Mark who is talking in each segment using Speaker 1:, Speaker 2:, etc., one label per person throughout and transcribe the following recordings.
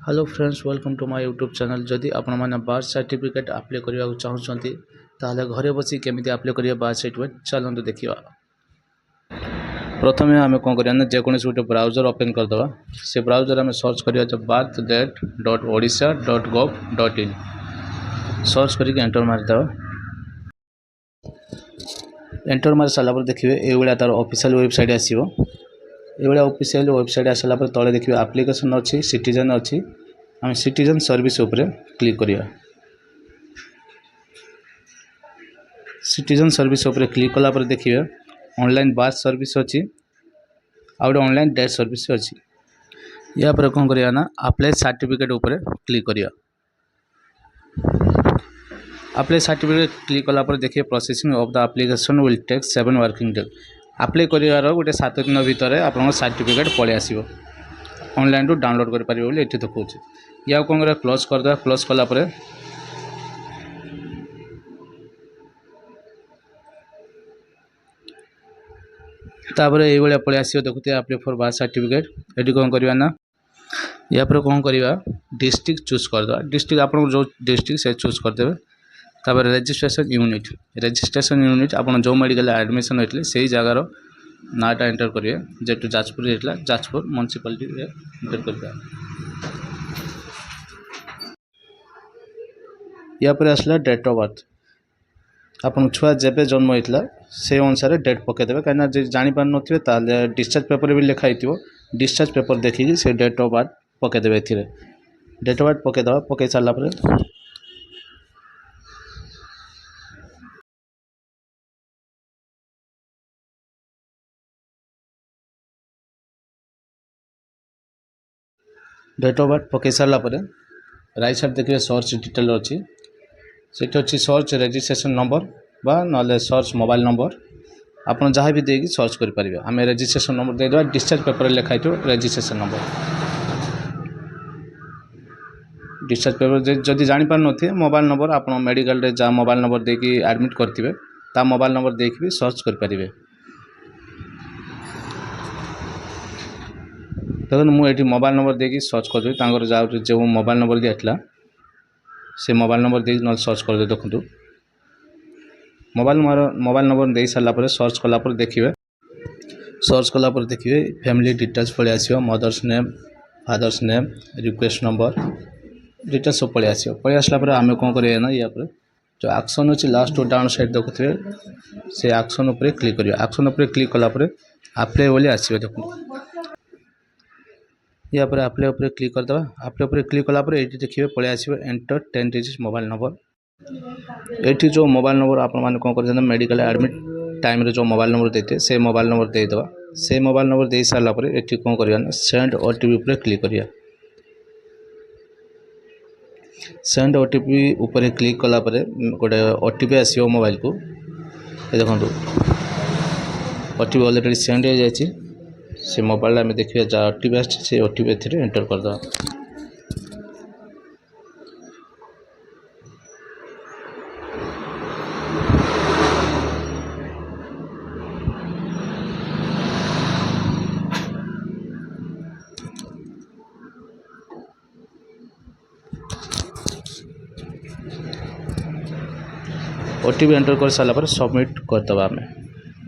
Speaker 1: Hello friends welcome to my YouTube channel जदि आपण मैंने बार्थ सर्टिफिकेट अप्लाई करने चाहते ताहले घरे बसी केमिति अप्लाई करिया बार्थ सर्टिफिकेट चलते देखा। प्रथम आम कौन करें जेकोसी गोटे ब्राउजर ओपन करदे से ब्राउजर आम सर्च करिया birth date dot Odisha dot gov dot in search करके एंटर मारिदेव। एंटर मारी सारापर देखिए ये तार ऑफिशियल वेबसाइट आसो। ये ऑफिशियल वेबसाइट आसला तले देखिए एप्लिकेशन अच्छी सिटीजन अच्छी आम सिटीजन सर्विस उपरे क्लिक करिया। सिटीजन सर्विस उपरे क्लिक कला पर देखिए ऑनलाइन बार्थ सर्विस अच्छी आउट ऑनलाइन डेथ सर्विस अच्छी। या पर कौन करिया ना अप्लाई सर्टिफिकेट उपरे क्लिक करिया। अप्लाई सर्टिफिकेट क्लिक कला पर देखिए processing of the application will take 7 working day. Apply करिवार गोटे 7 दिन भितर आपन सर्टिफिकेट पड़े आसीबो ऑनलाइन रु डाउनलोड कर पारिबो बोली एठी देखौछि। या कौन करिया क्लोज कर दे। क्लोज कला पर तापर ये भाया पड़े आसो देखते अप्लाई फॉर बार्थ सर्टिफिकेट। ये कौन करवा ना या पर कौन करवा डिस्ट्रिक्ट चूज करदे। डिस्ट्रिक्ट आप जो डिस्ट्रिक्ट से चूज करदे। तापर रजिस्ट्रेशन यूनिट आप जो मेडिकल एडमिशन होते से जगार नाटा एंटर करेंगे जेटू जाजपुर होता जाजपुर म्यूनिसिपालिटी एंटर कर। या पर आसला डेट ऑफ बर्थ आप छुआ जेबे जन्म होता से अनुसार डेट पकईदे कहीं जापार नो डिस्चार्ज पेपर भी लिखाई डिस्चार्ज पेपर देखिए से डेट ऑफ बर्थ पकईदे। ए डेट ऑफ बर्थ पकईदे पकई सारापर डेट ऑफ बर्थ पकई सारापर राइट साइड देखिए सर्च डिटेल अच्छी से अच्छी सर्च रजिस्ट्रेशन नंबर बा ना सर्च मोबाइल नंबर आप जहाँ भी देगी सर्च करें। आम रजिस्ट्रेशन नंबर देदेवा डिस्चार्ज पेपर लिखाई रजिस्ट्रेशन नंबर डिस्चार्ज पेपर जदि जापार नो मोबाइल नंबर आप मेडिकल जहाँ मोबाइल नंबर देकी एडमिट करते ता मोबाइल नंबर देकी भी सर्च करें। देखो मुझे मोबाइल नंबर देकी सर्च कर जो मोबाइल नंबर दिया से मोबाइल नंबर दे ना सर्च कर दे। देखो मोबाइल नंबर दे सारापर सर्च कलापर देखिए सर्च कलापर देखिए फैमिली डिटेल्स पड़े आसो mother's name father's name request number details सब पड़े आसो। पड़े आसला आम कौन करें ना या जो एक्शन अच्छी लास्ट डाउन साइड देखुए से एक्शन उपर क्लिक करिया। एक्शन उपर क्लिक कलापर अप्लाई बोली आसो। देखो या पर अप्लाई उपर क्लिक करदे। अप्लाई उपर क्लिक कलापर ये देखिए पड़े आसो एंटर 10 डिजिट मोबाइल नंबर। ये जो मोबाइल नंबर आप कौन कर मेडिकल एडमिट टाइम रे जो मोबाइल नंबर देते से मोबाइल नंबर देदेवा। से मोबाइल नंबर दे सारापर ये कौन करवा सेंड ओटीपी उपर क्लिक करिया। सेंड ओटीपी उपर क्लिक कलापर गोटे ओटीपी आसो मोबाइल को। देखो ओटीपी ऑलरेडी सेंड हो जाए से मोबाइल में देखिए जहाँ ओटीपी आसे ओटीपी ए एंटर करदे। ओटीपी एंटर कर सारापर सबमिट करदे। आम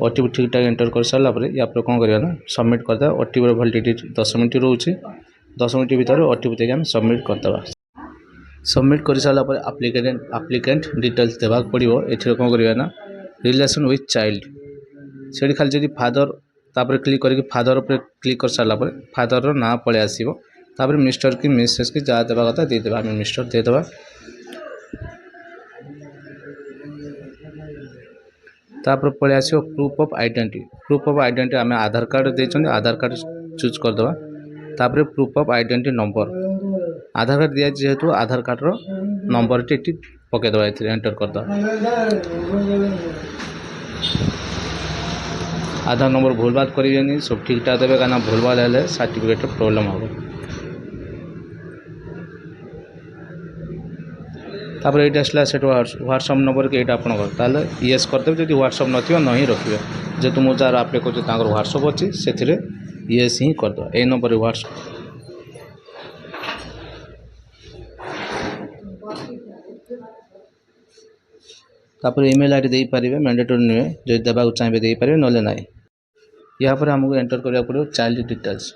Speaker 1: ओटीपी ठीक ठाक एंटर कर सारापर या कौन करवा ना सबमिट करदे। ओटीपी वैलिडिटी 10 मिनट रोचे 10 मिनट भर ओटीपी देके आम सबमिट करदे। सबमिट कर सारापर आप्लिकेंट डिटेल्स देवाक पड़ो। ये कौन करवा ना रिलेशन विथ चाइल्ड से खाली जब फादर तापर क्लिक करके फादर उपर क्लिक कर सारापर फादर ना पड़े आसो। तापर मिस्टर की मिसेस की जहाँ देवा कथा देदेवा आम मिस्टर देदेवा। तापर पड़े आसो proof of identity. Proof of identity आम आधार कार्ड देते आधार कार्ड चूज करदे। तापर proof of identity number Aadhaar card दिया जेहेतु आधार कार्ड रो नंबर टी पकईदे ये एंटर करदे। आधार नंबर भूल बात करें सब ठीक ठाक देवे कहीं भूल भाल है सर्टिफिकेट प्रॉब्लम हम। तापर ये आसला से व्हाट्सअप नंबर कि यहाँ आप येस करदे। जो व्हाट्सअप ना ही रखिए जेहतु मुझे जार अप्लाई कर व्हाट्सअप अच्छी से येस ही करदे। ये नंबर व्हाट्सअप तापर ईमेल आईडी दे पारे मैंडेटरी नुहे जो देवा चाहिए दे पारे ना ना या पर हमको एंटर करा पड़ो चाइल्ड डिटेल्स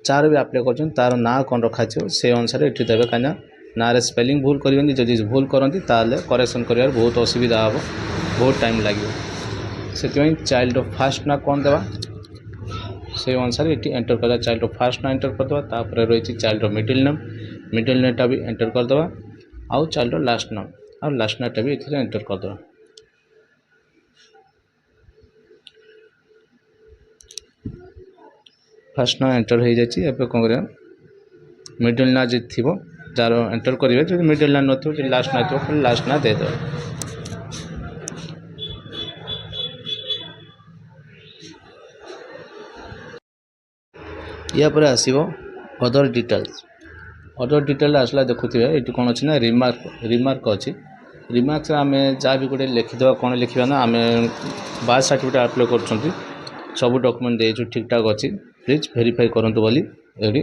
Speaker 1: चार भी आप्लाय कर तार ना कौन रखा से अनुसार ये देवे कहीं ना स्पेलिंग भूल करेंगे जदि भूल करती करेक्शन कर बहुत असुविधा हम बहुत टाइम लगे से चाइल्ड फास्ट ना कौन देवा से अनुसार ये एंटर करवा चाइल्ड फास्ट ना एंटर करदे रही चाइल्ड मिडिल नेमटा भी एंटर करदे आउ चाइल्ड लास्ट नाम आ लास्ट नामटा भी ये एंटर करदे फास्ट ना एंटर हो जाए कौन कर मिडिल ना जी थी जार एंटर करेंगे जो मिडिल ना न लास्ट ना थो लास्ट ना देदे या पर आसो अदर डिटेल आसला देखुए ये कौन अच्छी ना रिमार्क अच्छी रिमार्क आम जहाँ भी गोटे लिखिदे कौन लिखा ना आम बार्थ सर्टिफिकेट आप्लाय कर सब डॉक्यूमेंट देचु ठीक ठाक अच्छी प्लीज वेरीफाई करूँ बोली ये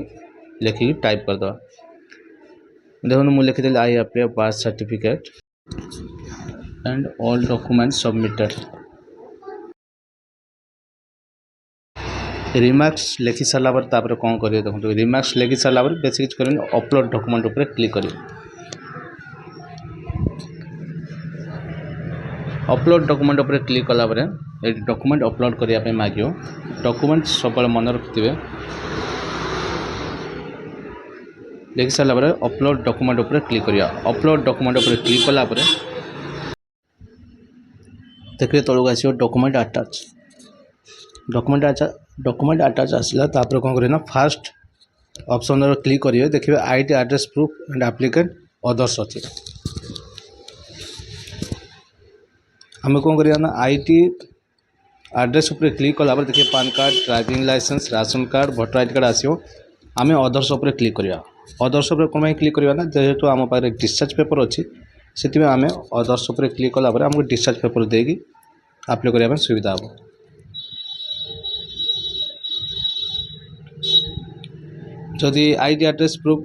Speaker 1: लिखिकी टाइप करदे देखो मुझे लिखिदी I apply birth certificate and all document submitted remarks लिखि सारा पर कौन करेंगे देखो रिमार्क्स लिखि सारा बेस किसी करें अपलोड डॉक्यूमेंट उपर क्लिक करेंगे अपलोड डॉक्यूमेंट उपर क्लिक कलापर ये डॉक्यूमेंट अपलोड करने मांगो डॉक्यूमेंट सब मन रखिथे लिखि सारा अपलोड डॉक्यूमेंट उपर क्लिक करिया अपलोड डॉक्यूमेंट उपर क्लिक कलापर देखिए तलक आसो डॉक्यूमेंट अटैच आसला कौन करें फास्ट ऑप्शन क्लिक करेंगे देखिए ID address proof and applicant others अच्छे आम कौन करिया ना आईडी एड्रेस उपर क्लिक कलापर देखिए PAN card driving licence ration card voter ID card आसो आम अदर्स उपर क्लिक करिया अदर्स उपर कौन क्लिक करिया ना जेहेतु आम पाखे डिस्चार्ज पेपर अच्छी से आम अदर्स उपर क्लिक कलापर आमको डिस्चार्ज पेपर देगी अप्लाई करने सुविधा हम जदि आईडी एड्रेस प्रूफ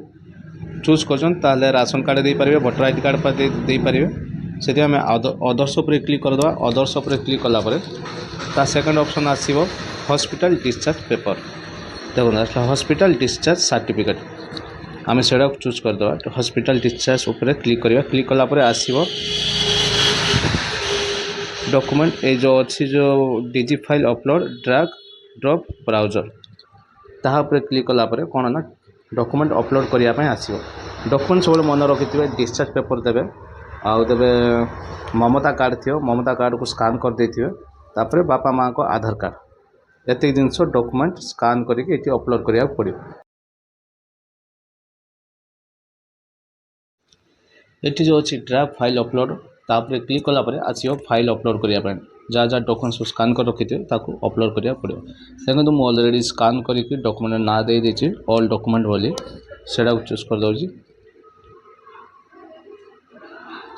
Speaker 1: चूज कर राशन कार्ड दे पारे भोटर आईडी कार्ड दे पारे से आम अदर्स उपर क्लिक करदे अदर्स उपर क्लिक कलापर ता सेकंड ऑप्शन आसो हॉस्पिटल डिस्चार्ज पेपर देखो हॉस्पिटल डिस्चार्ज सर्टिफिकेट आम से चूज करदे हॉस्पिटल डिस्चार्ज उपर क्लिक करवा क्लिक कलापर आसो डॉक्यूमेंट ये जो अच्छी जो digi file upload drag drop browser ताहा पर क्लिक कलापर कौन ना डॉक्यूमेंट अपलोड करने आसो डॉक्यूमेंट सब मन रखिथे डिस्चार्ज पेपर देवे आउ देवे ममता कार्ड थी ममता कार्ड को स्कान कर देथिबे तापर बापा माँ को आधार कार्ड ये जिनस डॉक्यूमेंट स्कान करके अपलोड करा पड़ो ये जो अच्छी ड्राफ्ट फाइल अपलोड तापर क्लिक कलापर आसो फाइल अपलोड करने जहाँ जहाँ डॉक्यूमेंट स्कान कर रखी थे अपलोड करा पड़ो देखो मुझे ऑलरेडी स्कान करके डॉक्यूमेंट ना दे देछि ऑल डॉक्यूमेंट बोली से चूज कर दूसरी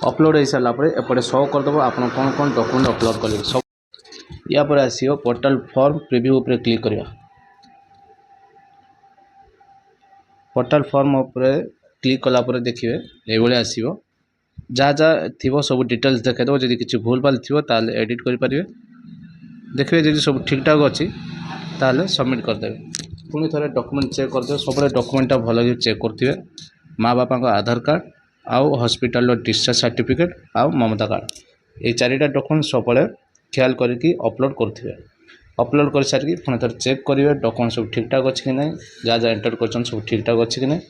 Speaker 1: अपलोड हो सारापर एपटे शो करदेव आप कौन कौन डॉक्यूमेंट अपलोड करेंगे सब या पर आसो पोर्टल फॉर्म प्रीव्यू उपर क्लिक करिया पोर्टल फॉर्म उपर क्लिक कलापर देखिए ये आसो जहाँ जहाँ थी सब डिटेल्स देखेदेव जब किसी भूल भाल थी एडिट करेंगे देखिए जब सब ठीक ठाक अच्छी ताल सबमिट करदेवे पुणी थे डॉक्यूमेंट चेक करदे सब डॉक्यूमेंटा भल चेक करेंगे माँ बापा को आधार कार्ड आउ हॉस्पिटल डिस्चार्ज सर्टिफिकेट आउ ममता कार्ड ये चारिटा डॉक्यूमेंट सब ख्याल करके अपलोड करेंगे अपलोड कर सारिकी पुणी थे चेक करेंगे डॉक्यूमेंट सब ठीक ठाक अच्छी कि नहीं जहाँ जहाँ एंटर कर सब ठीक ठाक अच्छी कि नहीं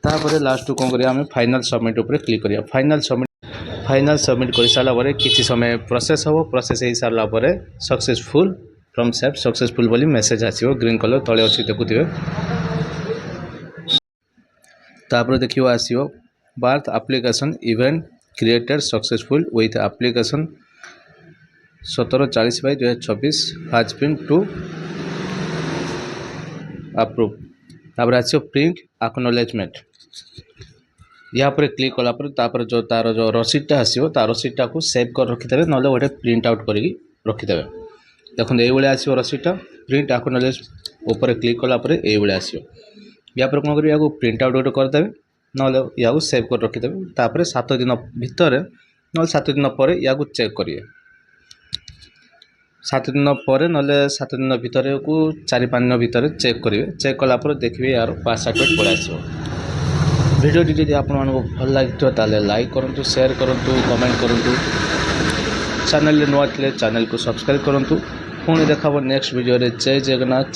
Speaker 1: तापर लास्ट कौन करिया आम फाइनल सबमिट उपर क्लिक करिया फाइनल सबमिट कर सारापर किसी समय प्रोसेस हम प्रोसेस हो सारापर सक्सेसफुल फ्रॉम सेफ सक्सेसफुल बोली मेसेज आसो ग्रीन कलर तले अच्छी देखुए तापर देखिए आसो birth application event created successful with application 17/40/2024 has been to approve तापर आसो प्रिंट एक्नॉलेजमेंट यहाँ पर क्लिक कलापर जो तार जो रसीदटा आसो ता रसीदटा को सेव कर रखिथे ना गोटे प्रिंट आउट करके रखिथे देखो ये आसो रसीदटा प्रिंट एक्नॉलेज ऊपर क्लिक कलापर ये आसो या पर कौन करेंगे प्रिंट आउट गोटे करदे नले या सेव कर रखिदेवे तापर 7 दिन भितर ना 7 दिन पर या चेक करिए 7 दिन पर ना 7 दिन भितर को 4-5 दिन भितर चेक करेंगे चेक कलापर देखिए यार पास सर्टिफिकेट पड़े आसो भिडियोटी जब आपण भल लगे ताले लाइक करूँ शेयर करूँ कमेंट करूँ चैनल नुआ थे चैनल को सब्सक्राइब करूँ पुणी देखा नेक्स्ट वीडियो जय जगन्नाथ।